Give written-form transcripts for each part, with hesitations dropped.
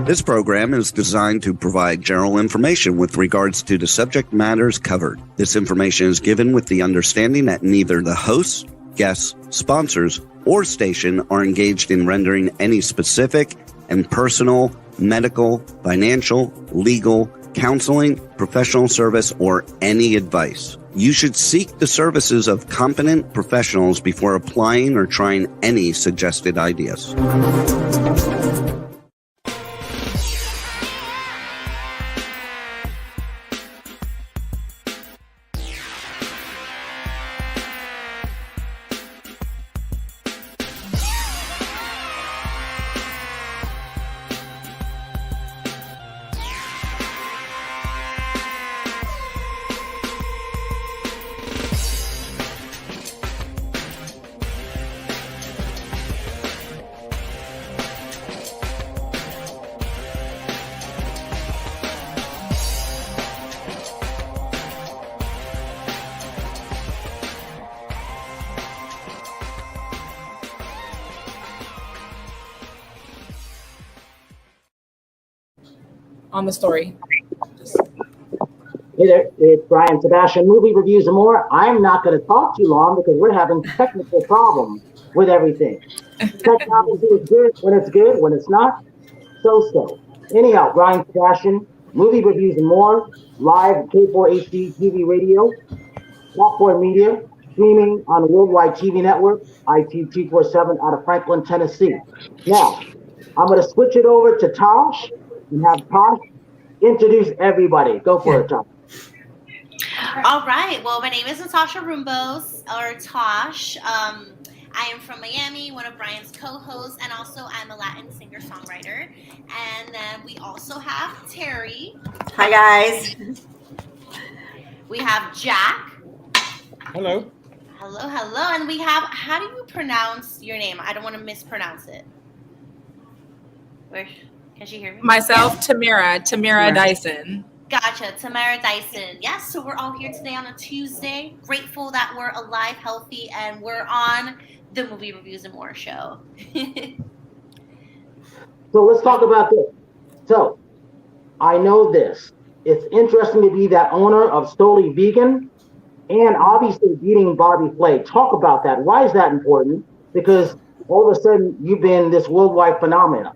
This program is designed to provide general information with regards to the subject matters covered. This information is given with the understanding that neither the hosts, guests, sponsors, or station are engaged in rendering any specific and personal, medical, financial, legal, counseling, professional service, or any advice. You should seek the services of competent professionals before applying or trying any suggested ideas. On the story. Hey there, it's Brian Sebastian, Movie Reviews and More. I'm not going to talk too long because we're having technical problems with everything. Technology is good when it's not, so. Anyhow, Brian Sebastian, Movie Reviews and More, live at K4HD TV Radio, Lockwood Media, streaming on the Worldwide TV Network, IT247 out of Franklin, Tennessee. Now, I'm going to switch it over to Tosh and have Tosh introduce everybody. Go for it, Tosh. All right. Well, my name is Natasha Rumbos, or Tosh. I am from Miami, one of Brian's co-hosts, and also I'm a Latin singer-songwriter. And then we also have Terri. Hi, guys. We have Jack. Hello. Hello. And we have, how do you pronounce your name? I don't want to mispronounce it. Can she hear me? Myself, Tamara Dyson. Gotcha, Tamara Dyson. Yes, so we're all here today on a Tuesday. Grateful that we're alive, healthy, and we're on the Movie Reviews and More show. So let's talk about this. So, I know this. It's interesting to be that owner of Stelling Vegan and obviously beating Bobby Flay. Talk about that. Why is that important? Because all of a sudden you've been this worldwide phenomenon.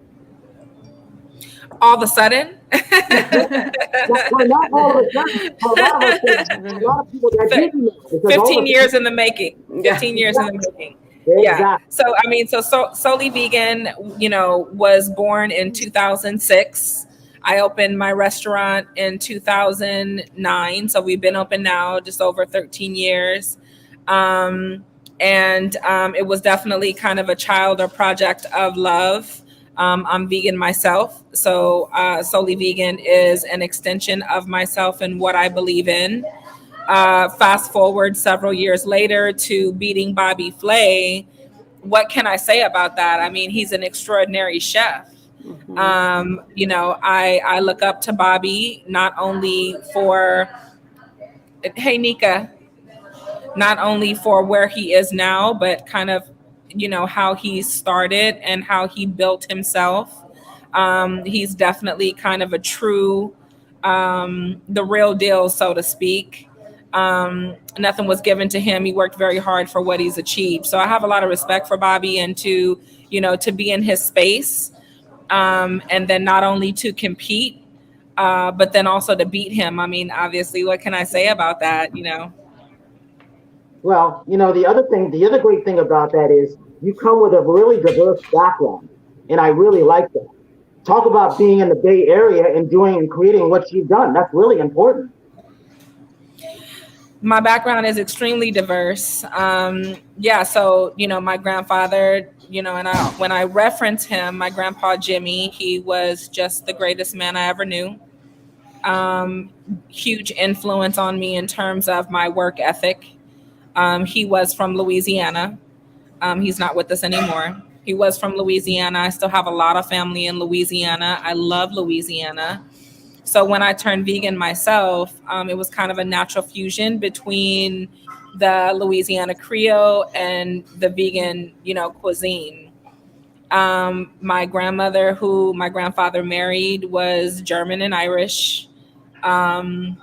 All of a sudden? Well, not all of a sudden. For a lot of people that didn't know. 15 years in the making. 15 years in the making. Yeah. Exactly. So Solely Vegan, was born in 2006. I opened my restaurant in 2009. So we've been open now just over 13 years. And it was definitely kind of a child or project of love. I'm vegan myself. So Solely Vegan is an extension of myself and what I believe in. Fast forward several years later to beating Bobby Flay. What can I say about that? I mean, he's an extraordinary chef. Mm-hmm. I look up to Bobby not only for, hey, Nika, not only for where he is now, but kind of, how he started and how he built himself. He's definitely kind of a true, the real deal, so to speak. Nothing was given to him. He worked very hard for what he's achieved. So I have a lot of respect for Bobby and to be in his space. And then not only to compete, but then also to beat him. I mean, obviously, what can I say about that, Well, the other great thing about that is you come with a really diverse background, and I really like that. Talk about being in the Bay Area and doing and creating what you've done. That's really important. My background is extremely diverse. So, my grandfather, and when I reference him, my grandpa Jimmy, he was just the greatest man I ever knew. Huge influence on me in terms of my work ethic. He was from Louisiana. He's not with us anymore. He was from Louisiana. I still have a lot of family in Louisiana. I love Louisiana. So when I turned vegan myself, it was kind of a natural fusion between the Louisiana Creole and the vegan, cuisine. My grandmother, who my grandfather married, was German and Irish. And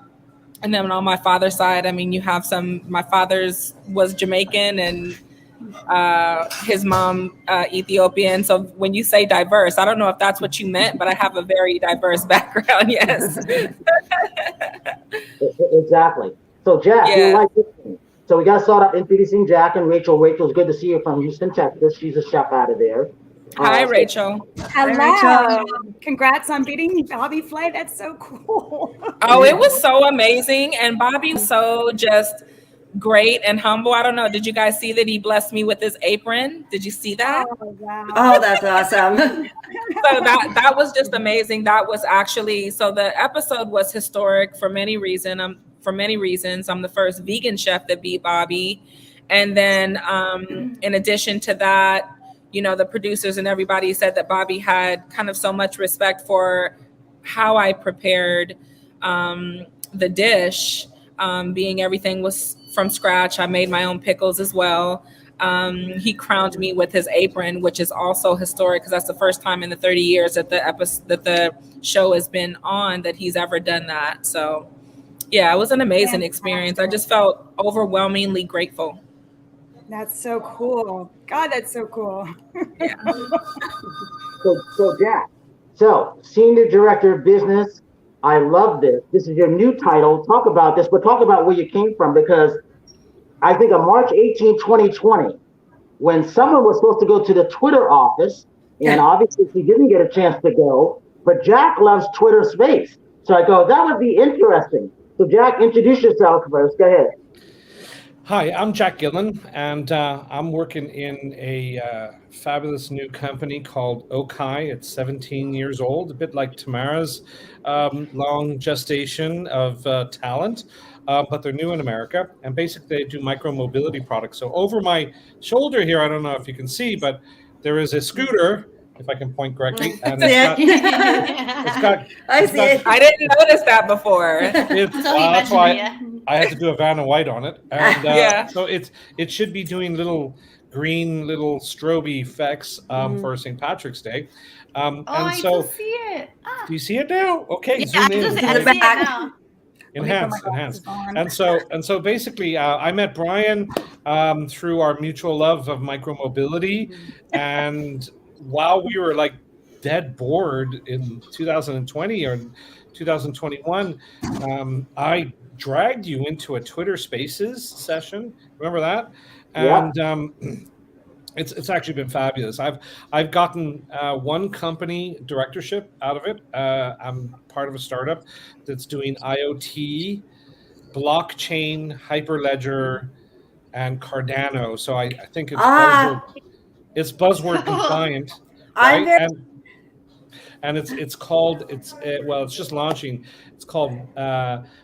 then on my father's side, I mean, you have my father's was Jamaican and his mom Ethiopian. So when you say diverse, I don't know if that's what you meant, but I have a very diverse background. Yes. Exactly. So Jack, Yeah. you like this thing. So we got to start off introducing Jack and Rachel. Rachel's good to see you from Houston, Texas. She's a chef out of there. Hi, Rachel. Hello. Congrats on beating Bobby Flay. That's so cool. Oh, it was so amazing. And Bobby was so just great and humble. I don't know. Did you guys see that he blessed me with his apron? Did you see that? Oh, wow. Oh, that's awesome. So that was just amazing. That was actually, so the episode was historic for many reasons. I'm the first vegan chef that beat Bobby. And then in addition to that, you know, the producers and everybody said that Bobby had kind of so much respect for how I prepared the dish, being everything was from scratch. I made my own pickles as well. He crowned me with his apron, which is also historic because that's the first time in the 30 years that the show has been on that he's ever done that. So yeah, it was an amazing experience. I just felt overwhelmingly grateful. That's so cool. God, that's so cool. Yeah. So Jack, so Senior Director of Business, I love this. This is your new title. Talk about this, but talk about where you came from, because I think on March 18, 2020, when someone was supposed to go to the Twitter office, and obviously she didn't get a chance to go, but Jack loves Twitter Space. So I go, that would be interesting. So Jack, introduce yourself first. Go ahead. Hi, I'm Jack Gillin, and I'm working in a fabulous new company called OKAI. It's 17 years old, a bit like Tamara's long gestation of talent, but they're new in America, and basically they do micro-mobility products. So over my shoulder here, I don't know if you can see, but there is a scooter, if I can point correctly, and it's got I see it. I didn't notice that before. That's why I had to do a Vanna White on it, and Yeah. so it should be doing little green little strobe effects for St. Patrick's Day. I so can see it. do you see it now? Okay, Yeah, zoom in. I see it now. Enhance. And so basically, I met Brian through our mutual love of micromobility, and while we were like dead bored in 2020 or 2021, I dragged you into a Twitter Spaces session. Remember that? And it's actually been fabulous. I've gotten one company directorship out of it. I'm part of a startup that's doing IoT, blockchain, Hyperledger, and Cardano. So I think it's buzzword compliant. Right? And it's called it's just launching. It's called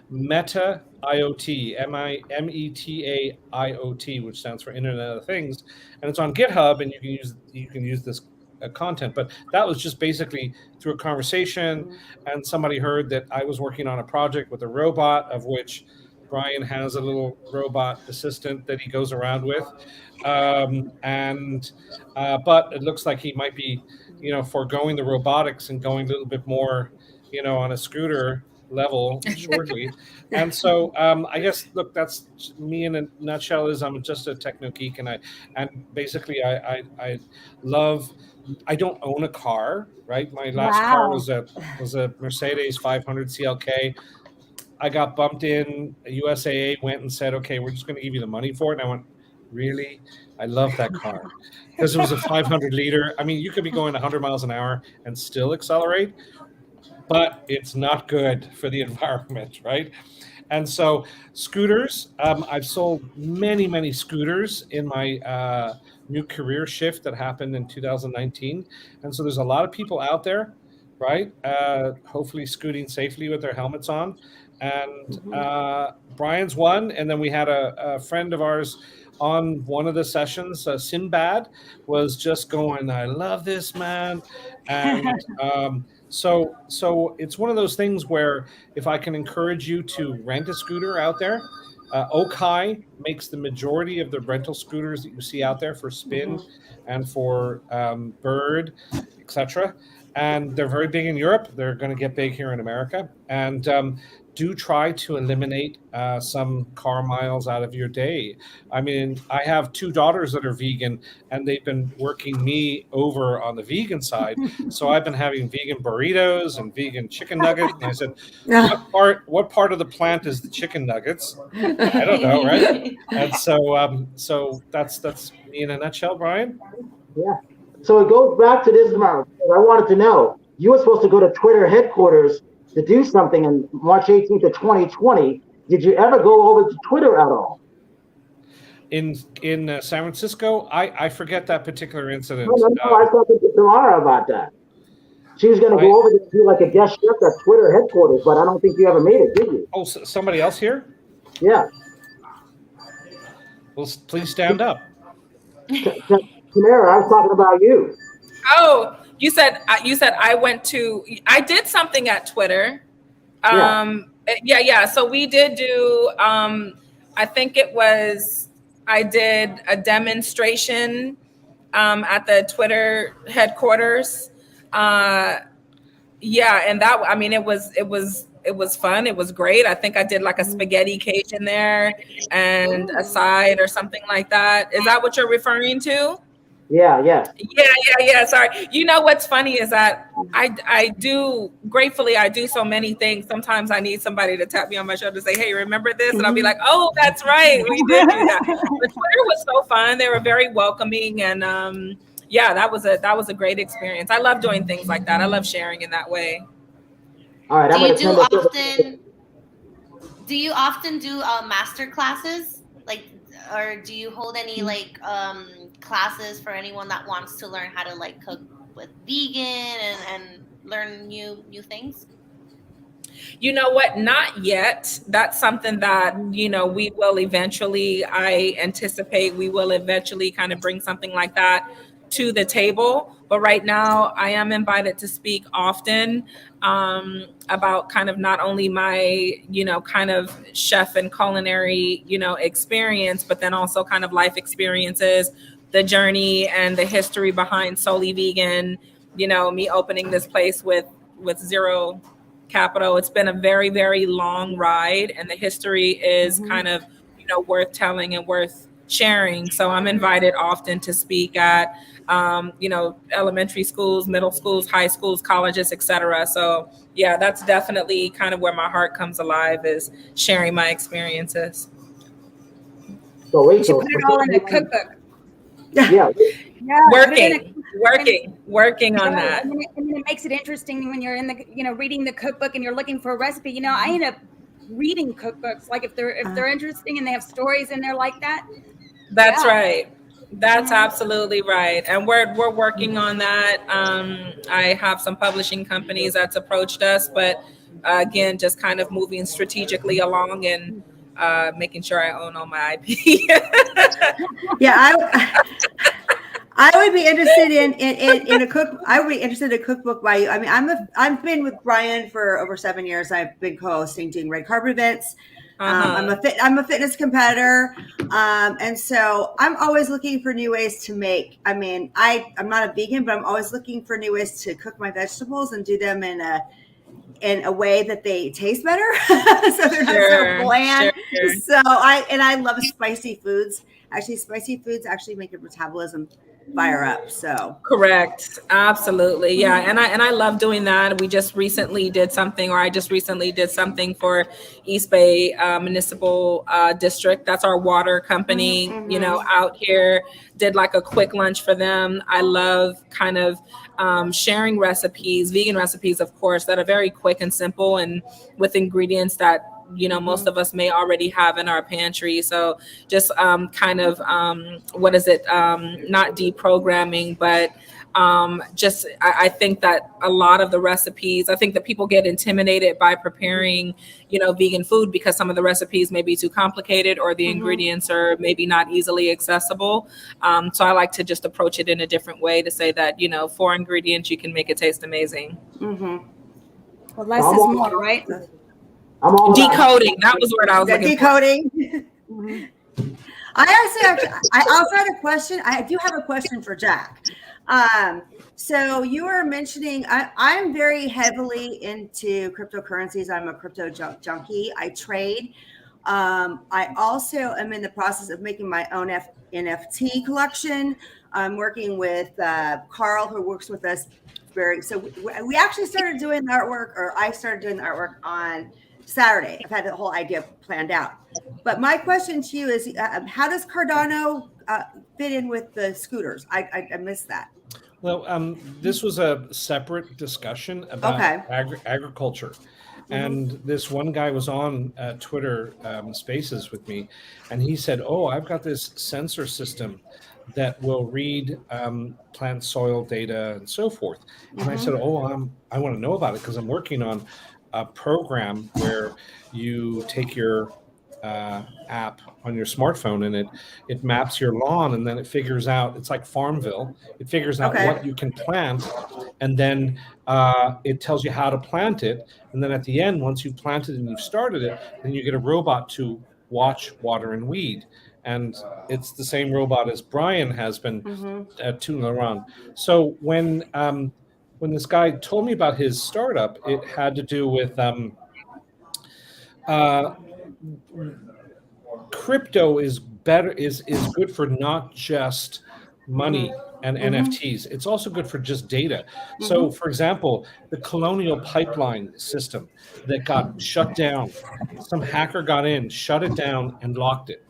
Meta IoT, META IoT, which stands for Internet of Things, and it's on GitHub, and you can use this content. But that was just basically through a conversation, and somebody heard that I was working on a project with a robot, of which Brian has a little robot assistant that he goes around with, but it looks like he might be, foregoing the robotics and going a little bit more, on a scooter level shortly. And so I guess, look, that's me in a nutshell. Is I'm just a techno geek, and basically I love. I don't own a car, right? My last car was a Mercedes 500 CLK. I got bumped in. USAA went and said, "Okay, we're just going to give you the money for it." And I went, "Really? I love that car," because it was a 500 liter. I mean, you could be going 100 miles an hour and still accelerate, but it's not good for the environment, right? And so scooters, I've sold many scooters in my new career shift that happened in 2019. And so there's a lot of people out there, right? Hopefully scooting safely with their helmets on. And Brian's one. And then we had a friend of ours on one of the sessions. Sinbad was just going, "I love this, man." And so it's one of those things where if I can encourage you to rent a scooter out there, OKAI makes the majority of the rental scooters that you see out there for spin and for bird, etc. And they're very big in Europe. They're going to get big here in America. And do try to eliminate some car miles out of your day. I mean, I have 2 daughters that are vegan, and they've been working me over on the vegan side. So I've been having vegan burritos and vegan chicken nuggets. And I said, what part of the plant is the chicken nuggets? I don't know, right? And so that's me in a nutshell, Brian. Yeah. So it goes back to this, Mark. I wanted to know, you were supposed to go to Twitter headquarters to do something on March 18th of 2020. Did you ever go over to Twitter at all? In San Francisco, I forget that particular incident. No, I was talking to Tamara about that. She was going to go over to do like a guest chef at Twitter headquarters, but I don't think you ever made it, did you? Oh, somebody else here? Yeah. Well, please stand up. Tamara, I was talking about you. Oh, you said I went to. I did something at Twitter. Yeah. So we did do. I think it was. I did a demonstration at the Twitter headquarters. And that. I mean, it was fun. It was great. I think I did like a spaghetti cage in there and a side or something like that. Is that what you're referring to? Yeah. Sorry. You know what's funny is that I do so many things. Sometimes I need somebody to tap me on my shoulder to say, "Hey, remember this?" And I'll be like, "Oh, that's right, we did do that." But Twitter was so fun. They were very welcoming, and that was a great experience. I love doing things like that. I love sharing in that way. All right. Do you often do master classes, or do you hold any classes for anyone that wants to learn how to cook with vegan and learn new things? You know what? Not yet. That's something that, we will eventually, I anticipate we will eventually kind of bring something like that to the table. But right now I am invited to speak often about kind of not only my, kind of chef and culinary, experience, but then also kind of life experiences, the journey and the history behind Solely Vegan, me opening this place with zero capital. It's been a very, very long ride, and the history is kind of, worth telling and worth sharing. So I'm invited often to speak at, elementary schools, middle schools, high schools, colleges, etc. So yeah, that's definitely kind of where my heart comes alive, is sharing my experiences. So Rachel, you put it all in a cookbook. Yeah. Working on that. And then it makes it interesting when you're in the, reading the cookbook and you're looking for a recipe. I end up reading cookbooks, like if they're interesting and they have stories in there like that. That's right. That's absolutely right. And we're working on that. I have some publishing companies that's approached us, but again, just kind of moving strategically along and making sure I own all my IP. Yeah, I would be interested in a cook. I would be interested in a cookbook by you. I mean, I've been with Brian for over 7 years. I've been co-hosting, doing red carpet events. I'm a fitness competitor, and so I'm always looking for new ways to make. I mean, I'm not a vegan, but I'm always looking for new ways to cook my vegetables and do them in a way that they taste better, so they're not so bland. Sure. So I love spicy foods. Actually, spicy foods actually make your metabolism fire up. So correct, absolutely, yeah. And I love doing that. I just recently did something for East Bay Municipal District. That's our water company. Out here, did like a quick lunch for them. I love kind of sharing recipes, vegan recipes, of course, that are very quick and simple and with ingredients that most of us may already have in our pantry. So just kind of not deprogramming, but I think that a lot of the recipes, I think that people get intimidated by preparing, vegan food because some of the recipes may be too complicated or the ingredients are maybe not easily accessible. So I like to just approach it in a different way to say that, 4 ingredients, you can make it taste amazing. Well, less is more, right? I'm all about Decoding. That was what I was looking decoding. I also had a question. I do have a question for Jack. So you were mentioning, I'm very heavily into cryptocurrencies. I'm a crypto junkie. I trade. I also am in the process of making my own NFT collection. I'm working with Carl, who works with us. We actually started doing the artwork, or I started doing the artwork on Saturday. I've had the whole idea planned out. But my question to you is, how does Cardano fit in with the scooters? I missed that. Well, this was a separate discussion about agriculture. And this one guy was on Twitter Spaces with me, and he said, "Oh, I've got this sensor system that will read plant soil data and so forth." And I said, "Oh, I want to know about it because I'm working on a program where you take your app on your smartphone and it maps your lawn, and then it figures out, it's like Farmville, it figures out what you can plant, and then it tells you how to plant it, and then at the end, once you've planted and you've started it, then you get a robot to watch, water, and weed." And it's the same robot as Brian has been tooling around. So when this guy told me about his startup, it had to do with crypto is good for not just money and NFTs. It's also good for just data. So, for example, the Colonial Pipeline system that got shut down, some hacker got in, shut it down, and locked it.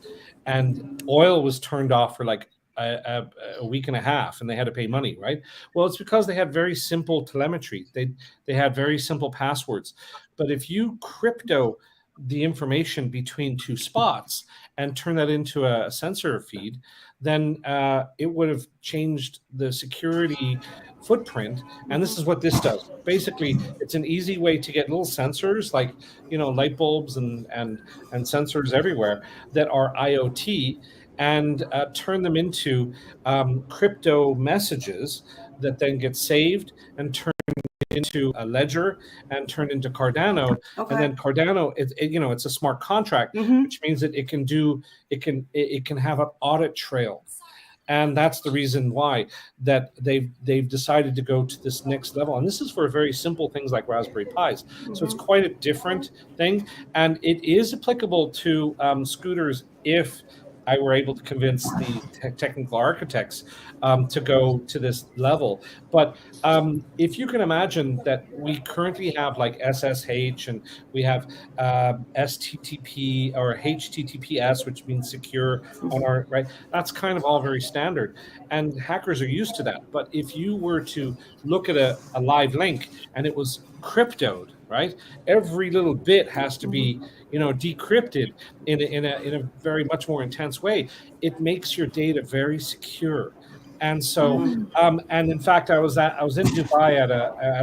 And oil was turned off for like a week and a half, and they had to pay money, right? Well, it's because they had very simple telemetry. They had very simple passwords. But if you crypto the information between two spots and turn that into a sensor feed, then it would have changed the security footprint. And this is what this does. Basically, it's an easy way to get little sensors like, light bulbs and sensors everywhere that are IoT, and turn them into crypto messages that then get saved and turned into a ledger and turned into Cardano. And then Cardano, it's a smart contract, which means that it can have an audit trail. And that's the reason why that they've decided to go to this next level. And this is for very simple things like Raspberry Pis. So it's quite a different thing. And it is applicable to scooters if I were able to convince the technical architects to go to this level. But if you can imagine that we currently have like SSH, and we have STTP or HTTPS, which means secure on our, right? That's kind of all very standard, and hackers are used to that. But if you were to look at a live link and it was cryptoed, right? Every little bit has to be, decrypted in a very much more intense way. It makes your data very secure. And so, and in fact, I was in Dubai at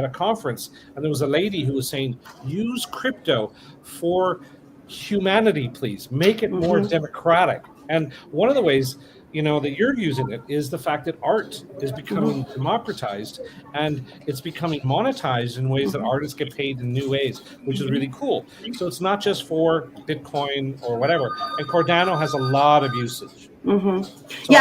a conference, and there was a lady who was saying, use crypto for humanity, please. Make it more democratic. And one of the ways that you're using it is the fact that art is becoming democratized, and it's becoming monetized in ways that artists get paid in new ways, which is really cool. So it's not just for Bitcoin or whatever. And Cardano has a lot of usage. So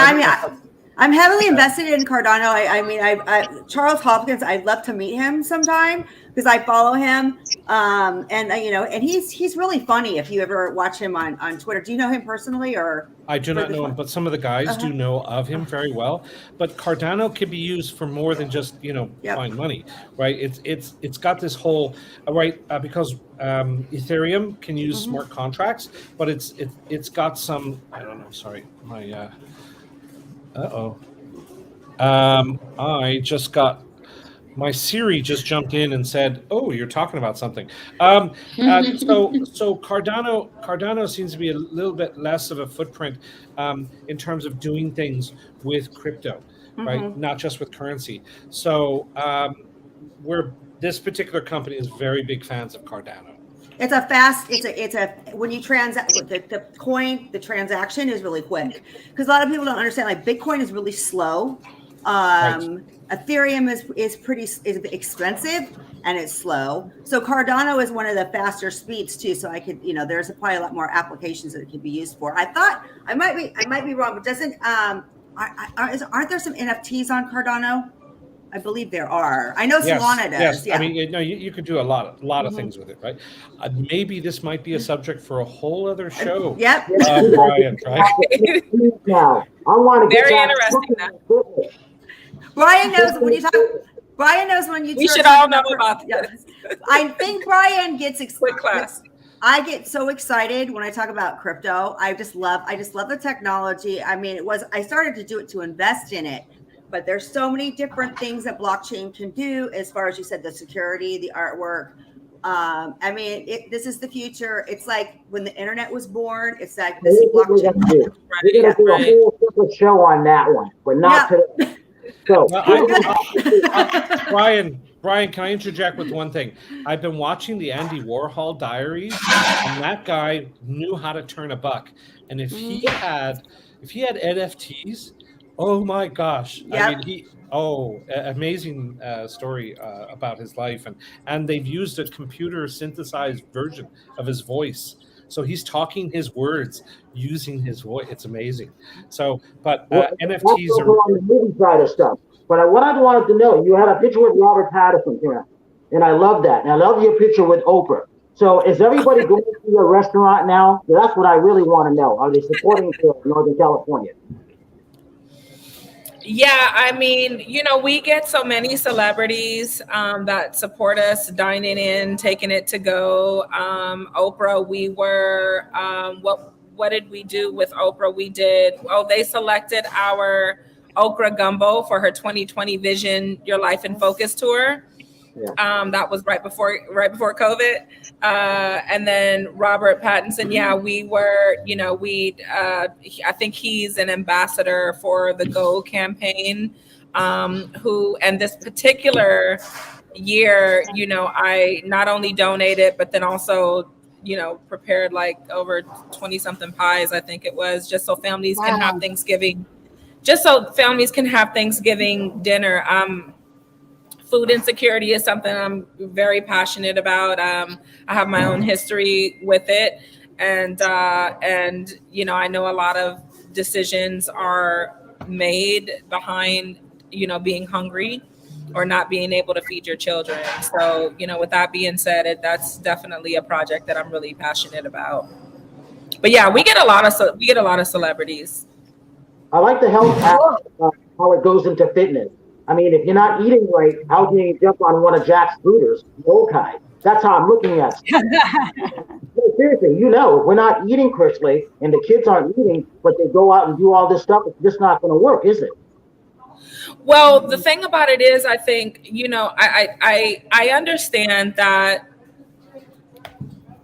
I'm heavily invested in Cardano. I Charles Hopkins, I'd love to meet him sometime because I follow him. And he's really funny if you ever watch him on Twitter. Do you know him personally, or? I do not know him, but some of the guys do know of him very well. But Cardano can be used for more than just, find money, right? It's got this whole, because Ethereum can use smart contracts, but it's got some, I don't know, sorry, my, I just got, my Siri just jumped in and said, "Oh, you're talking about something." So Cardano seems to be a little bit less of a footprint in terms of doing things with crypto, right? Not just with currency. So this particular company is very big fans of Cardano. It's when you transact the coin, the transaction is really quick, because a lot of people don't understand, like Bitcoin is really slow. Ethereum is expensive, and it's slow. So Cardano is one of the faster speeds too. So I could, there's probably a lot more applications that it could be used for. I thought I might be wrong, but doesn't aren't there some NFTs on Cardano? I believe there are. I know Solana does. Yes. Yeah. I mean, you could do a lot of things with it, right? Maybe this might be a subject for a whole other show. Yep. Brian, right? Now, I want to get Very back interesting. Brian knows when you talk. Brian knows when you. We should all know about this. I think Brian gets Quick class. I get so excited when I talk about crypto. I just love the technology. I mean, I started to do it to invest in it, but there's so many different things that blockchain can do as far as you said, the security, the artwork. I mean, this is the future. It's like when the internet was born, it's like this is blockchain. We're going to do a whole separate show on that one, but not today. So, Brian, can I interject with one thing? I've been watching the Andy Warhol diaries, and that guy knew how to turn a buck. And if he had NFTs, oh my gosh! Yep. I mean, amazing story about his life, and they've used a computer synthesized version of his voice. So he's talking his words using his voice. It's amazing. So, but NFTs are on the movie side of stuff. But what I wanted to know, you had a picture with Robert Pattinson here, and I love that. And I love your picture with Oprah. So is everybody going to your restaurant now? That's what I really want to know. Are they supporting Northern California? Yeah, I mean, we get so many celebrities that support us dining in, taking it to go. Oprah, we were, what did we do with Oprah? They selected our okra gumbo for her 2020 Vision Your Life in Focus tour. Yeah. That was right before COVID. And then Robert Pattinson, we were, I think he's an ambassador for the Go campaign, and this particular year, I not only donated, but then also, prepared like over 20 something pies, I think it was, just so families can have Thanksgiving. Just so families can have Thanksgiving dinner. Food insecurity is something I'm very passionate about. I have my own history with it. And I know a lot of decisions are made behind, being hungry or not being able to feed your children. So, with that being said, that's definitely a project that I'm really passionate about. But yeah, we get a lot of celebrities. I like the health aspect of how it goes into fitness. I mean, if you're not eating right, how can you jump on one of Jack's scooters, OKAI? That's how I'm looking at it. Seriously, if we're not eating correctly and the kids aren't eating, but they go out and do all this stuff, it's just not going to work, is it? Well, the thing about it is, I think, I understand that.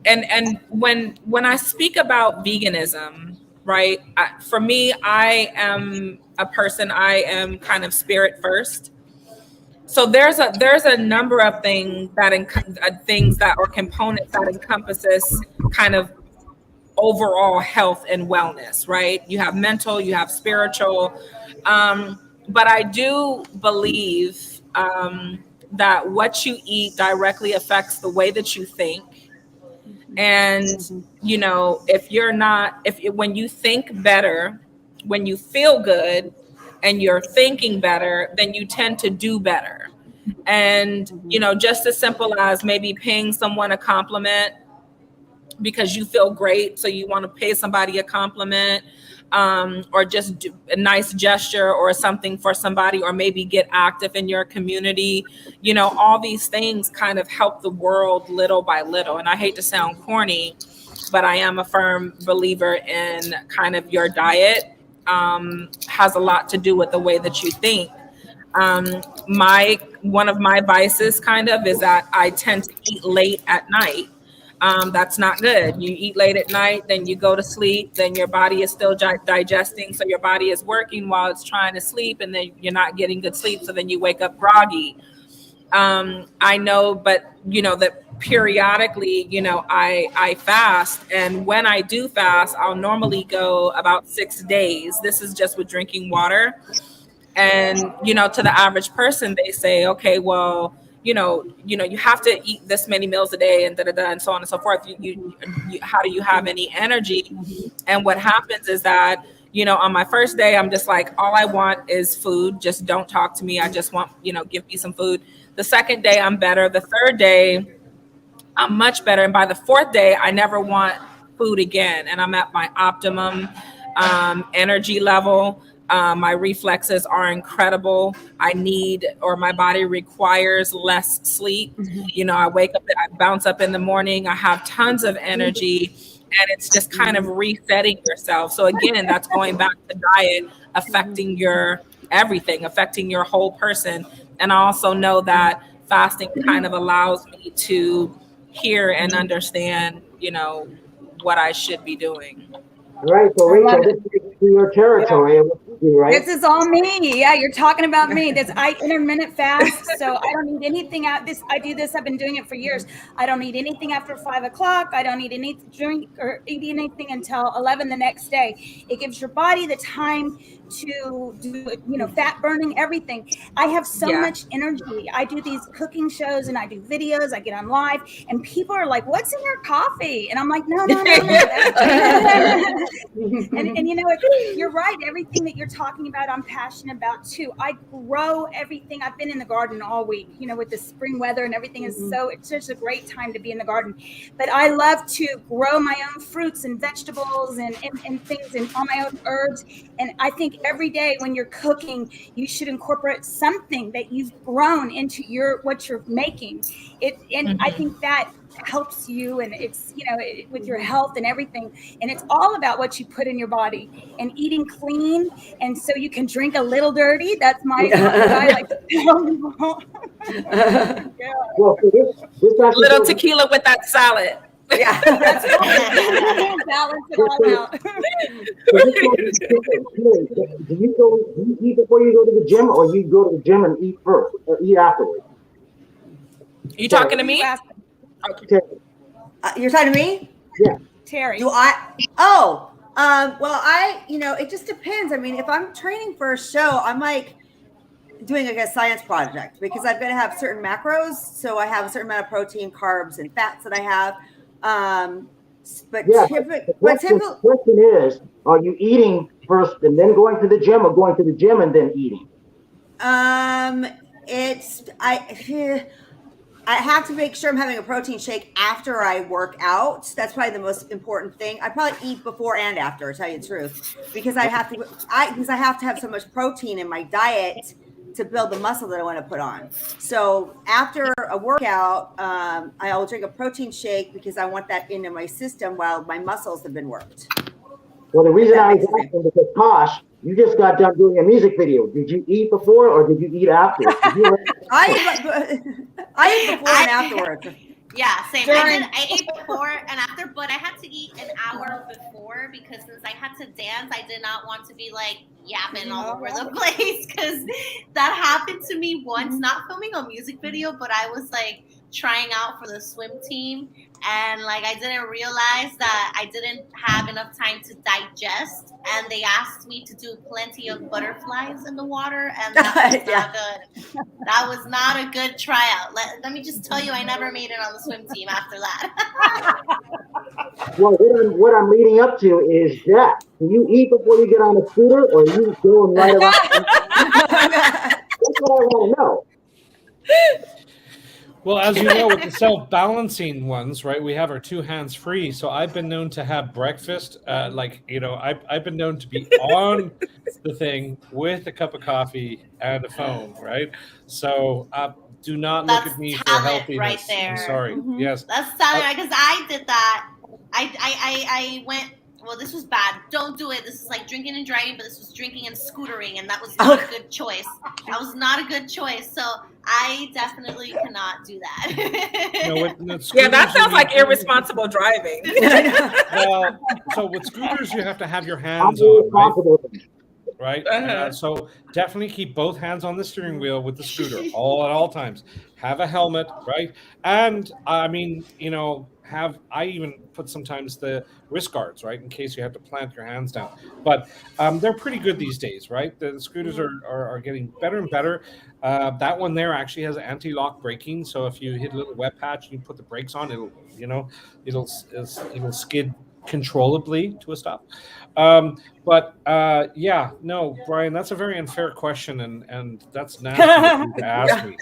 And when I speak about veganism, right? For me, I am a person, I am kind of spirit first. So there's a number of things that or components that encompasses kind of overall health and wellness, right? You have mental, you have spiritual, but I do believe that what you eat directly affects the way that you think. And, when you think better, when you feel good and you're thinking better, then you tend to do better. And, just as simple as maybe paying someone a compliment because you feel great. So you want to pay somebody a compliment, or just do a nice gesture or something for somebody, or maybe get active in your community. All these things kind of help the world little by little. And I hate to sound corny, but I am a firm believer in kind of your diet has a lot to do with the way that you think. One of my vices kind of is that I tend to eat late at night. That's not good. You eat late at night, then you go to sleep, then your body is still digesting. So your body is working while it's trying to sleep, and then you're not getting good sleep. So then you wake up groggy. I know, but that periodically, I fast. And when I do fast, I'll normally go about 6 days. This is just with drinking water. And, to the average person, they say, okay, well, you have to eat this many meals a day and and so on and so forth. You how do you have any energy? And what happens is that, on my first day, I'm just like, all I want is food. Just don't talk to me. I just want, give me some food. The second day, I'm better. The third day, I'm much better. And by the fourth day, I never want food again. And I'm at my optimum energy level. My reflexes are incredible. My body requires less sleep. I wake up, I bounce up in the morning. I have tons of energy, and it's just kind of resetting yourself. So again, that's going back to diet, affecting your everything, affecting your whole person. And I also know that fasting kind of allows me to hear and understand, what I should be doing. Right. So Rachel, this is your territory. Right? This is all me. Yeah, you're talking about me. I intermittent fast, so I don't need anything out. I do this. I've been doing it for years. I don't eat anything after 5 o'clock. I don't eat any drink or eat anything until 11 the next day. It gives your body the time to do, fat burning, everything. I have so much energy. I do these cooking shows and I do videos. I get on live, and people are like, "What's in your coffee?" And I'm like, "No." And you're right. Everything that you're talking about, I'm passionate about too. I grow everything. I've been in the garden all week, with the spring weather and everything it's such a great time to be in the garden. But I love to grow my own fruits and vegetables and things and all my own herbs. And I think every day when you're cooking, you should incorporate something that you've grown into what you're making. I think that helps you, and it's with your health and everything, and it's all about what you put in your body and eating clean, and so you can drink a little dirty. That's what I like to tell people. Well, this little tequila with that salad. Yeah, that's right. Balance it all out. Do you eat before you go to the gym, or you go to the gym and eat first, or eat afterwards? You talking to me? Okay. You're talking to me? Yeah. Terri. Do I? Oh, well, it just depends. I mean, if I'm training for a show, I'm like doing like a science project, because I've got to have certain macros. So I have a certain amount of protein, carbs, and fats that I have. But the question is, are you eating first and then going to the gym, or going to the gym and then eating? I have to make sure I'm having a protein shake after I work out. That's probably the most important thing. I probably eat before and after, to tell you the truth, because I have to have so much protein in my diet to build the muscle that I want to put on. So after a workout, I'll drink a protein shake because I want that into my system while my muscles have been worked. Well, the reason I was asking, because Tosh, you just got done doing a music video. Did you eat before, or did you eat afterwards? I eat before and afterwards. Yeah, same. I ate before and after, but I had to eat an hour before, because since I had to dance, I did not want to be like yapping all over the place, because that happened to me once, not filming a music video, but I was like trying out for the swim team, and like I didn't realize that I didn't have enough time to digest, and they asked me to do plenty of butterflies in the water, and that was not good. That was not a good tryout. Let me just tell you, I never made it on the swim team after that. Well, what I'm leading up to is that. Do you eat before you get on a scooter, or are you going right around? That's what I want to know. Well, as you know, with the self-balancing ones, right, we have our 2 hands free. So I've been known to have breakfast, I've been known to be on the thing with a cup of coffee and a phone, right? So do not look at me for healthiness. Right there. I'm sorry. Mm-hmm. Yes. That's talent, because I did that. I went. Well, this was bad. Don't do it. This is like drinking and driving, but this was drinking and scootering, and that was not a good choice. That was not a good choice. So I definitely cannot do that. Yeah, that sounds like irresponsible driving. Well, so with scooters, you have to have your hands on, right? So definitely keep both hands on the steering wheel with the scooter at all times. Have a helmet, right? And I mean, I even put sometimes the wrist guards, right, in case you have to plant your hands down. But they're pretty good these days, right? The scooters are getting better and better. That one there actually has anti-lock braking, so if you hit a little wet patch and you put the brakes on, it'll skid controllably to a stop. But no, Brian, that's a very unfair question, and that's nasty to ask me.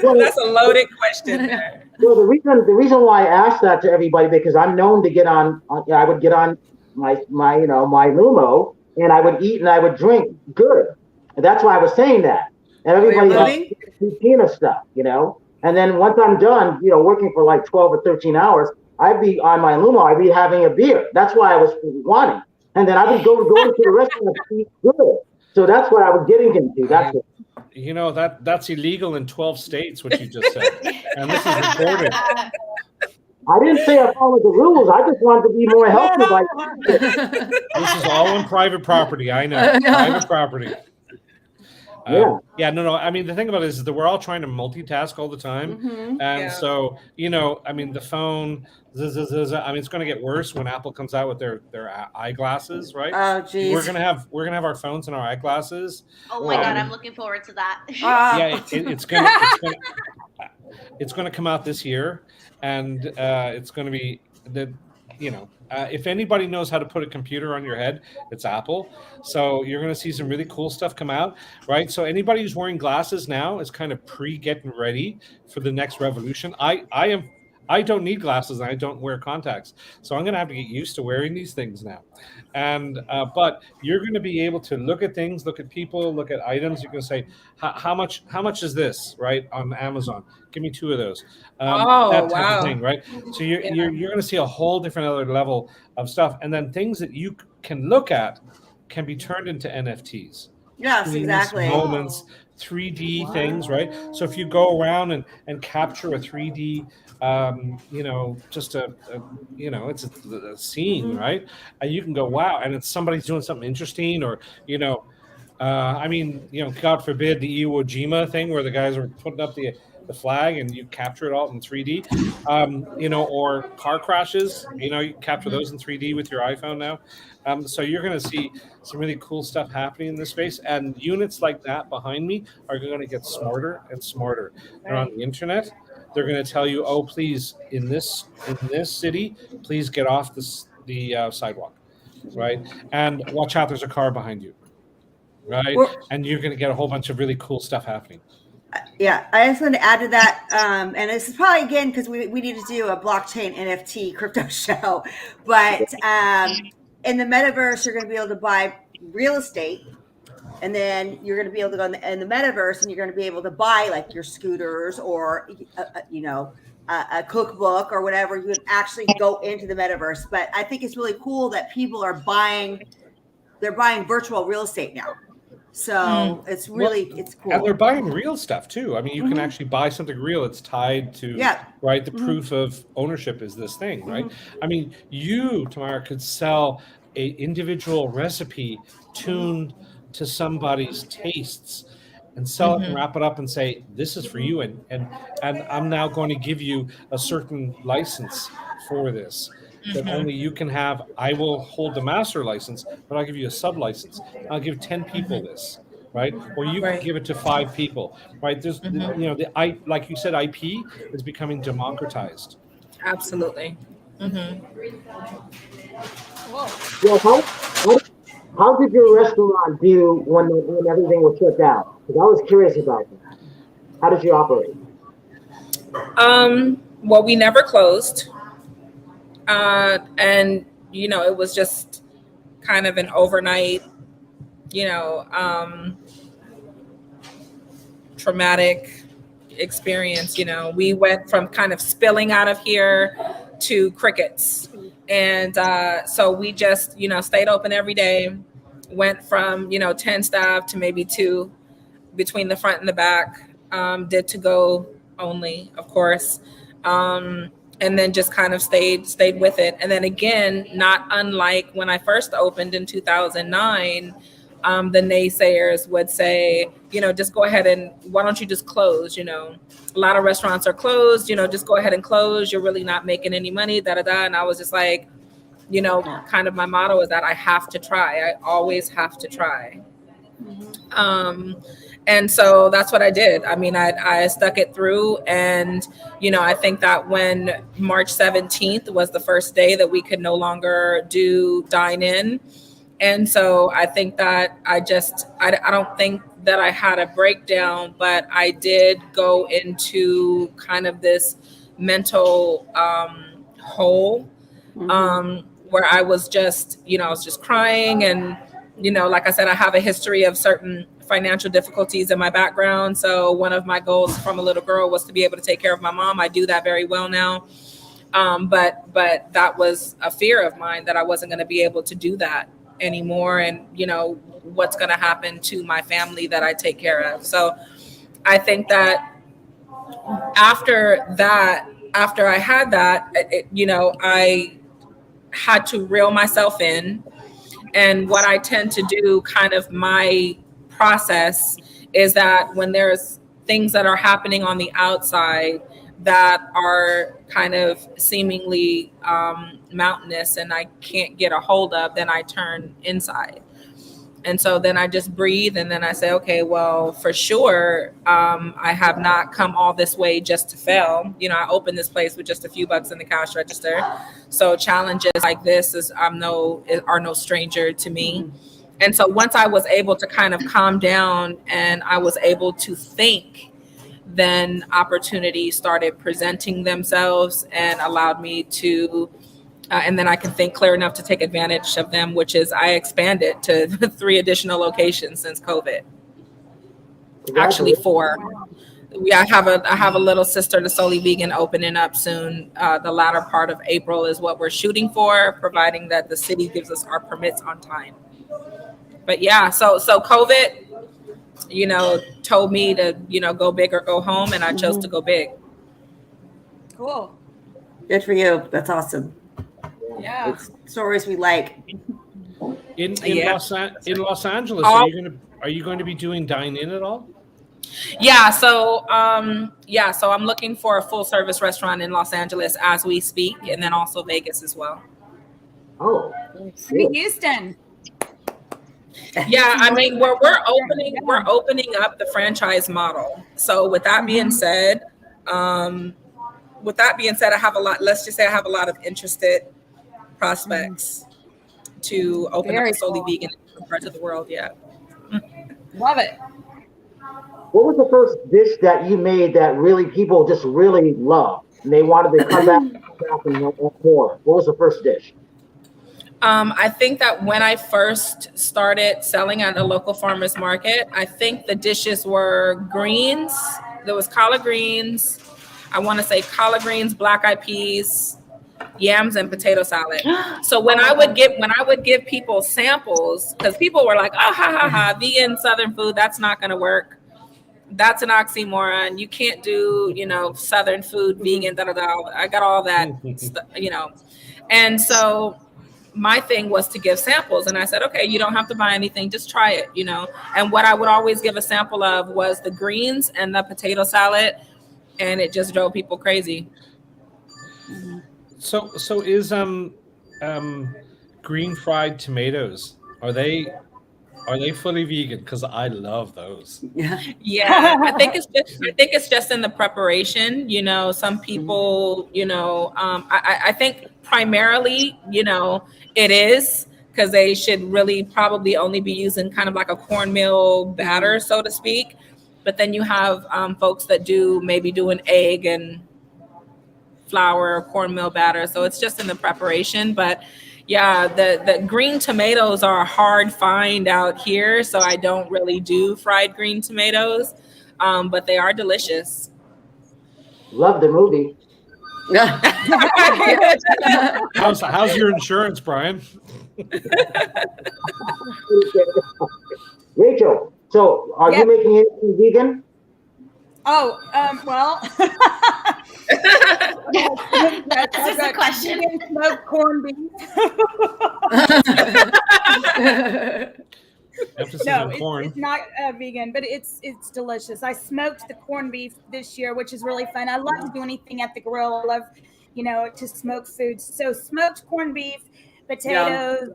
Well, That's a loaded question there. Well, the reason why I asked that to everybody, because I'm known to get on. I would get on my Lumo, and I would eat and I would drink good, and that's why I was saying that. And everybody has routine of stuff, And then once I'm done, working for like 12 or 13 hours, I'd be on my Lumo. I'd be having a beer. That's why I was wanting, and then I would go to the restaurant and eat good. So that's what I was getting into. That's it. That's illegal in 12 states, what you just said, and this is recorded. I didn't say I followed the rules. I just wanted to be more healthy. This is all on private property. I know, private property. No. I mean, the thing about it is that we're all trying to multitask all the time, and so the phone. I mean, it's going to get worse when Apple comes out with their eyeglasses, right? Oh, geez. We're gonna have our phones and our eyeglasses. Oh my God, I'm looking forward to that. It's gonna come out this year, and it's going to be if anybody knows how to put a computer on your head, it's Apple. So you're going to see some really cool stuff come out, right? So anybody who's wearing glasses now is kind of getting ready for the next revolution. I don't need glasses and I don't wear contacts, so I'm going to have to get used to wearing these things now. And but you're going to be able to look at things, look at people, look at items. You can say, how much is this, right, on Amazon? Give me 2 of those. That type of thing, right? So you're going to see a whole different other level of stuff, and then things that you can look at can be turned into NFTs. Yes, exactly. Moments, 3D things, right? So if you go around and capture a 3D, just it's a scene, right? And you can go, wow, and it's somebody's doing something interesting, or God forbid the Iwo Jima thing where the guys are putting up the flag and you capture it all in 3D, or car crashes, you capture those in 3D with your iPhone now. So you're going to see some really cool stuff happening in this space, and units like that behind me are going to get smarter and smarter. They're on the internet. They're going to tell you, oh, please, in this city, please get off the sidewalk, right? And watch out, there's a car behind you, right? And you're going to get a whole bunch of really cool stuff happening. Yeah, I just want to add to that, and this is probably, again, because we need to do a blockchain NFT crypto show, but in the metaverse, you're going to be able to buy real estate, and then you're going to be able to go in the metaverse, and you're going to be able to buy like your scooters or a cookbook or whatever. You can actually go into the metaverse. But I think it's really cool that people are buying virtual real estate now. So it's cool. And they're buying real stuff too. I mean, you can actually buy something real. It's tied to, right? The proof of ownership is this thing, right? I mean, you, Tamara, could sell a individual recipe tuned to somebody's tastes and sell it and wrap it up and say, this is for you. And I'm now going to give you a certain license for this. That only you can have. I will hold the master license, but I'll give you a sub license. I'll give 10 people this, right? Or you can give it to 5 people, right? There's, like you said, IP is becoming democratized. Absolutely. Well, how did your restaurant do when everything was shut down? Because I was curious about that. How did you operate? Well, we never closed. And it was just kind of an overnight, traumatic experience. We went from kind of spilling out of here to crickets. And so we just, stayed open every day, went from, 10 staff to maybe 2 between the front and the back, did to go only, of course. And then just kind of stayed with it. And then again, not unlike when I first opened in 2009, the naysayers would say, just go ahead and why don't you just close? A lot of restaurants are closed, just go ahead and close. You're really not making any money, da da da. And I was just like, kind of my motto is that I have to try. I always have to try. And so that's what I did. I mean, I stuck it through. And, I think that when March 17th was the first day that we could no longer do dine in. And so I think that I don't think that I had a breakdown, but I did go into kind of this mental hole where I was just, I was just crying. And, like I said, I have a history of certain financial difficulties in my background. So one of my goals from a little girl was to be able to take care of my mom. I do that very well now. But that was a fear of mine that I wasn't going to be able to do that anymore. And, what's going to happen to my family that I take care of. So I think that after I had that, I had to reel myself in. And what I tend to do, kind of my process, is that when there's things that are happening on the outside that are kind of seemingly mountainous and I can't get a hold of, then I turn inside. And so then I just breathe, and then I say, okay, well, for sure, I have not come all this way just to fail. I opened this place with just a few bucks in the cash register. So challenges like this are no stranger to me. And so once I was able to kind of calm down and I was able to think, then opportunities started presenting themselves and allowed me to and then I can think clear enough to take advantage of them, which is I expanded to 3 additional locations since COVID. Actually 4. I have a little sister, the Solely Vegan, opening up soon. The latter part of April is what we're shooting for, providing that the city gives us our permits on time. But yeah, so COVID, told me to, go big or go home, and I chose to go big. Cool. Good for you. That's awesome. Yeah. It's stories we like. In Los Angeles, are you going to be doing dine in at all? Yeah. So I'm looking for a full service restaurant in Los Angeles as we speak, and then also Vegas as well. Oh, Houston. Yeah, I mean, we're opening up the franchise model. So with that being said, I have a lot. Let's just say I have a lot of interested prospects to open up Solely Vegan in different parts of the world. Yeah, love it. What was the first dish that you made that really people just really loved and they wanted to come back and more? What was the first dish? I think that when I first started selling at a local farmer's market, I think the dishes were greens. There was collard greens. I want to say collard greens, black eyed peas, yams, and potato salad. So when I would give people samples, because people were like, oh, ha, ha, ha, vegan Southern food, that's not going to work. That's an oxymoron. You can't do, Southern food, vegan, da, da, da. I got all that, And so my thing was to give samples. And I said, okay, you don't have to buy anything. Just try it, And what I would always give a sample of was the greens and the potato salad. And it just drove people crazy. So is green fried tomatoes, are they fully vegan? Because I love those. Yeah. I think it's just in the preparation. Some people, I think primarily, it is, because they should really probably only be using kind of like a cornmeal batter, so to speak. But then you have folks that maybe do an egg and flour or cornmeal batter. So it's just in the preparation. But yeah, the green tomatoes are a hard find out here. So I don't really do fried green tomatoes, but they are delicious. Love the movie. How's your insurance, Brian? Rachel, so are you making anything vegan? Oh, well. That's just a question. Smoked corned beef. Emphasis No, on corn. it's not vegan, but it's delicious. I smoked the corned beef this year, which is really fun. I love to do anything at the grill. I love, to smoke foods. So smoked corned beef, potatoes,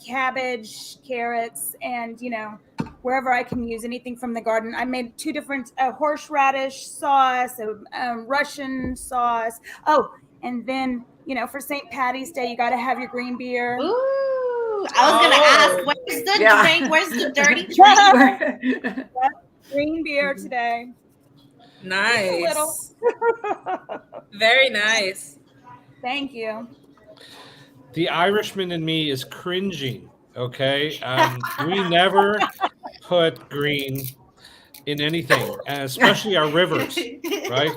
cabbage, carrots, and wherever I can use anything from the garden. I made 2 different horseradish sauce, a Russian sauce. Oh, and then for St. Patty's Day, you got to have your green beer. Ooh, I was gonna ask, where's the drink? Where's the dirty drink? Green beer today. Nice. Very nice. Thank you. The Irishman in me is cringing. Okay, we never put green in anything, and especially our rivers, right?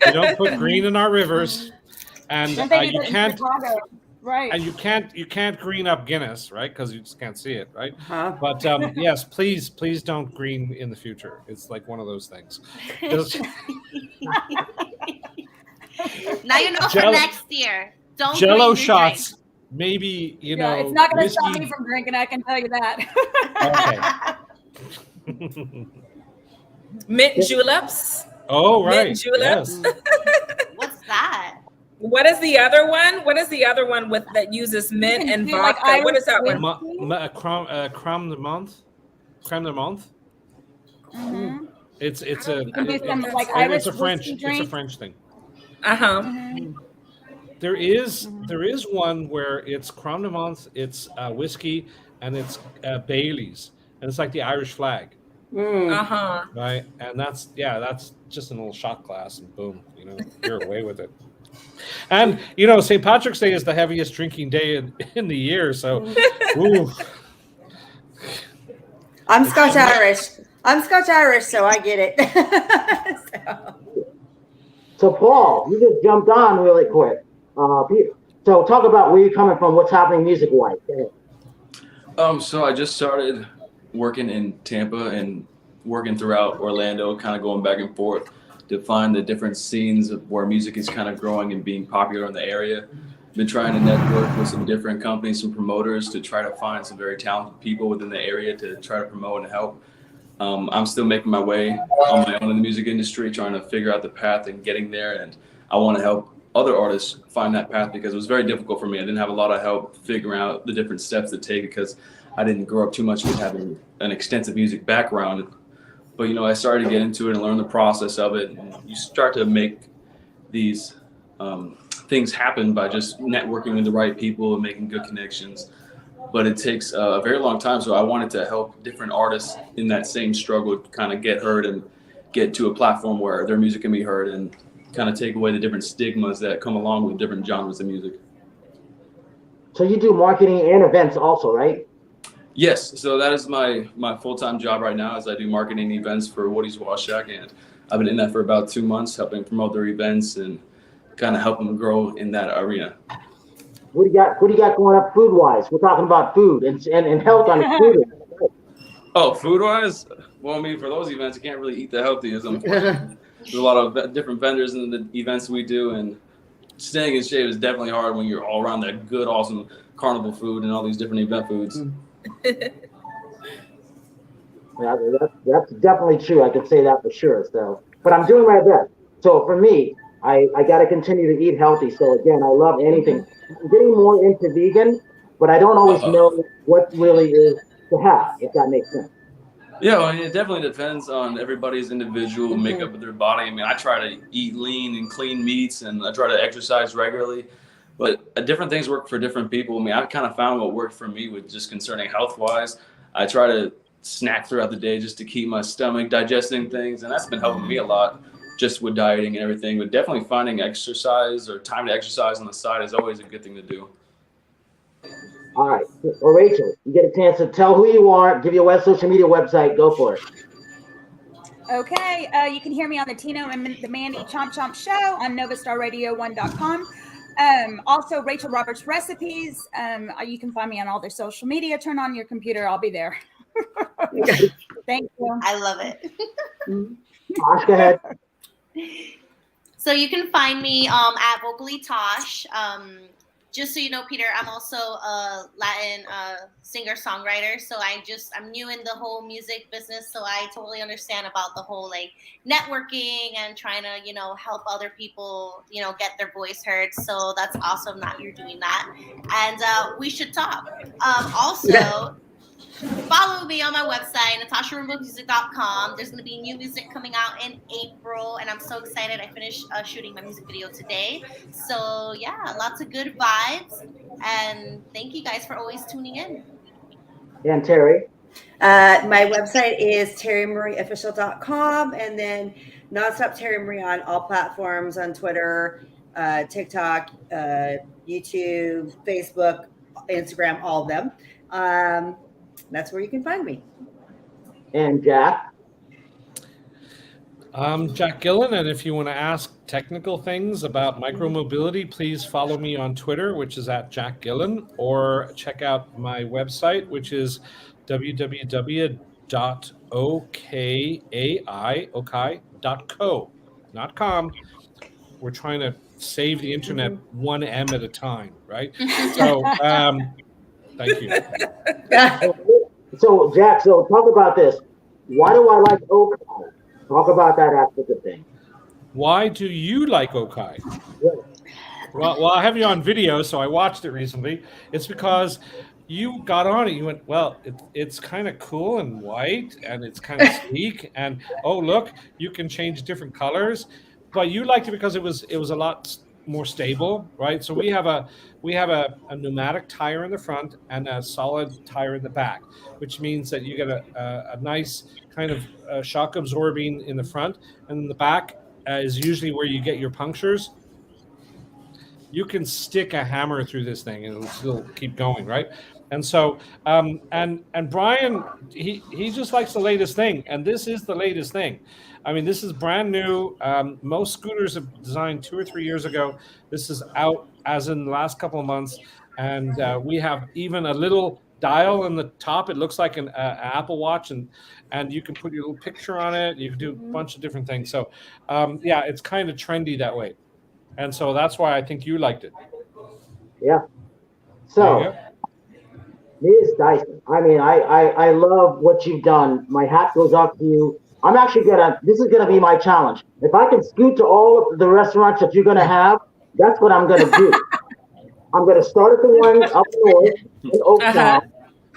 We don't put green in our rivers, and you can't. Right. And you can't green up Guinness, right? Because you just can't see it, right? Uh-huh. But yes, please don't green in the future. It's like one of those things. Now you know for next year. Don't Jello green shots. Drink. Maybe it's not going to stop me from drinking. I can tell you that. Okay. Mint juleps. Oh right. Mint juleps. Yes. What's that? What is the other one? What is the other one that uses mint and vodka? Like what is that one? Crème de menthe. Crème de menthe. Mm-hmm. It's a French thing. Uh-huh. Mm-hmm. There is one where it's crème de menthe, it's whiskey, and it's Bailey's, and it's like the Irish flag. Uh-huh. Right, and that's just a little shot glass, and boom, you're away with it. And St. Patrick's Day is the heaviest drinking day in the year, so. Ooh. I'm Scotch Irish, so I get it. So Paul, you just jumped on really quick. So talk about where you're coming from. What's happening music-wise? So I just started working in Tampa and working throughout Orlando, kind of going back and forth to find the different scenes of where music is kind of growing and being popular in the area. Been trying to network with some different companies, some promoters, to try to find some very talented people within the area to try to promote and help. I'm still making my way on my own in the music industry, trying to figure out the path and getting there. And I want to help other artists find that path because it was very difficult for me. I didn't have a lot of help figuring out the different steps to take because I didn't grow up too much with having an extensive music background. But, I started to get into it and learn the process of it. And you start to make these things happen by just networking with the right people and making good connections. But it takes a very long time. So I wanted to help different artists in that same struggle kind of get heard and get to a platform where their music can be heard and kind of take away the different stigmas that come along with different genres of music. So you do marketing and events also, right? Yes. So that is my full-time job right now, as I do marketing events for Woody's Wash Shack. And I've been in that for about 2 months, helping promote their events and kind of help them grow in that arena. What do you got going up food-wise? We're talking about food and health on food. Oh, food-wise? Well, for those events, you can't really eat the healthiest, unfortunately. There's a lot of different vendors in the events we do, and staying in shape is definitely hard when you're all around that good, awesome carnival food and all these different event foods. Yeah, that's definitely true. I can say that for sure. So, but I'm doing my best. So for me, I got to continue to eat healthy. So again, I love anything. I'm getting more into vegan, but I don't always know what really is to have, if that makes sense. Yeah, it definitely depends on everybody's individual makeup of their body. I try to eat lean and clean meats, and I try to exercise regularly. But different things work for different people. I've kind of found what worked for me with just concerning health-wise. I try to snack throughout the day just to keep my stomach digesting things, and that's been helping me a lot just with dieting and everything. But definitely finding exercise or time to exercise on the side is always a good thing to do. All right. Well, Rachel, you get a chance to tell who you are, give your social media website. Go for it. Okay. You can hear me on the Tino and the Mandy Chomp Chomp Show on NovaStarRadio1.com. Also, Rachel Roberts Recipes. You can find me on all their social media. Turn on your computer. I'll be there. Thank you. I love it. Tosh, go ahead. So you can find me at Vocally Tosh. just so you know, Peter, I'm also a Latin singer-songwriter. So I'm new in the whole music business. So I totally understand about the whole like networking and trying to, help other people, get their voice heard. So that's awesome that you're doing that. And we should talk. Also, follow me on my website, natasharumbomusic.com. There's going to be new music coming out in April, and I'm so excited. I finished shooting my music video today. So, yeah, lots of good vibes, and thank you guys for always tuning in. And Terri? My website is terrimarieofficial.com, and then Nonstop Terri Marie on all platforms, on Twitter, TikTok, YouTube, Facebook, Instagram, all of them. That's where you can find me. And Jack? I'm Jack Gillin, and if you want to ask technical things about micromobility, please follow me on Twitter, which is at Jack Gillin, or check out my website, which is www.okai.co, not com. We're trying to save the internet one M at a time, right? So, thank you. So, Jack, talk about this. Why do I like OKAI? Talk about that aspect of things. Why do you like OKAI? Yeah. Well, I have you on video, so I watched it recently. It's because you got on it. You went, well, it's kind of cool and white, and it's kind of sleek. And oh, look, you can change different colors. But you liked it because it was a lot more stable, right? So we have a pneumatic tire in the front and a solid tire in the back, which means that you get a nice kind of shock absorbing in the front, and in the back is usually where you get your punctures. You can stick a hammer through this thing and it'll still keep going, right? And so and Brian, he just likes the latest thing, and this is the latest thing. I mean, this is brand new. Most scooters are designed 2 or 3 years ago. This is out as in the last couple of months, and we have even a little dial on the top. It looks like an Apple Watch, and you can put your little picture on it. You can do a bunch of different things. So, yeah, it's kind of trendy that way, and so that's why I think you liked it. Yeah. So, Ms. Dyson, I mean, I love what you've done. My hat goes off to you. I'm actually this is gonna be my challenge. If I can scoot to all of the restaurants that you're gonna have, that's what I'm gonna do. I'm gonna start at the one up north in Oaktown,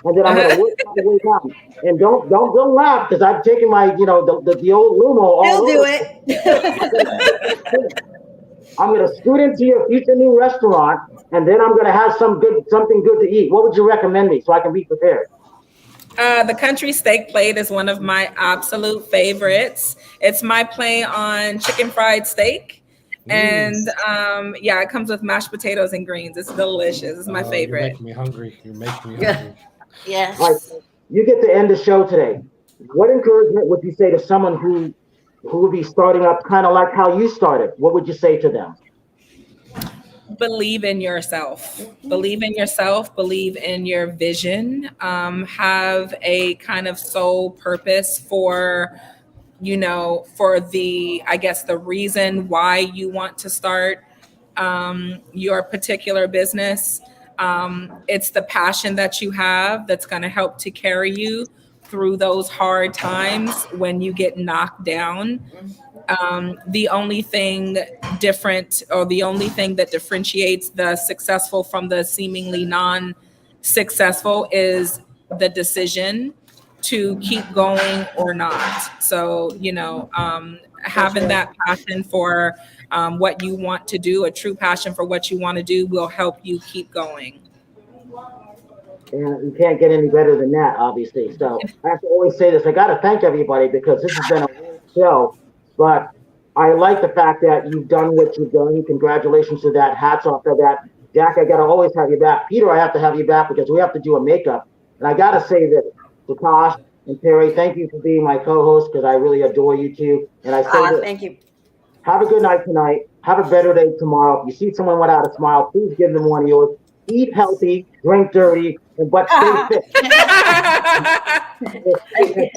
and then I'm gonna work my way down. And don't laugh, because I've taken my, the old Lumo all He'll do over. it. I'm gonna scoot into your future new restaurant, and then I'm gonna have something good to eat. What would you recommend me so I can be prepared? The country steak plate is one of my absolute favorites. It's my play on chicken fried steak. And yeah, it comes with mashed potatoes and greens. It's delicious. It's my favorite. You're making me hungry. Yes. All right, you get to end the show today. What encouragement would you say to someone who will be starting up kind of like how you started? What would you say to them? Believe in yourself. Believe in yourself. Believe in your vision. Have a kind of sole purpose for the reason why you want to start your particular business. It's the passion that you have that's going to help to carry you through those hard times when you get knocked down. The only thing different, or the only thing that differentiates the successful from the seemingly non-successful, is the decision to keep going or not. So, having that passion for what you want to do, a true passion for what you want to do, will help you keep going. And you can't get any better than that, obviously. So I have to always say this. I got to thank everybody, because this has been a great show. But I like the fact that you've done what you've done. Congratulations to that. Hats off to that. Jack, I got to always have you back. Peter, I have to have you back because we have to do a makeup. And I got to say this to Tosh and Terri, thank you for being my co-host, because I really adore you two. And I say Thank you. Have a good night tonight. Have a better day tomorrow. If you see someone without a smile, please give them one of yours. Eat healthy, drink dirty, but stay fit.